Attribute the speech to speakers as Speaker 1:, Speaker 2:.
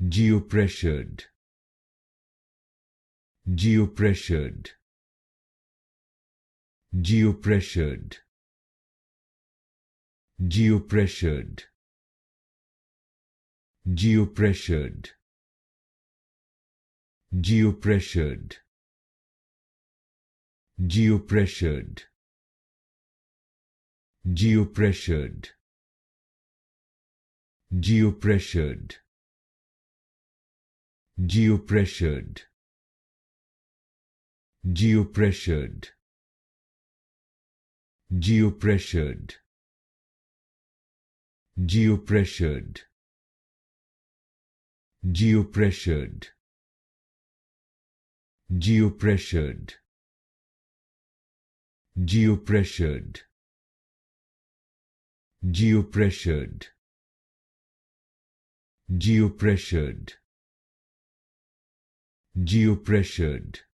Speaker 1: Geopressured. Geopressured. Geopressured. Geopressured. Geopressured. Geopressured. Geopressured. Geopressured. Geopressured. Geopressured. Geopressured. Geopressured. Geopressured. Geopressured. Geopressured. Geopressured. Geopressured. Geopressured. Geopressured.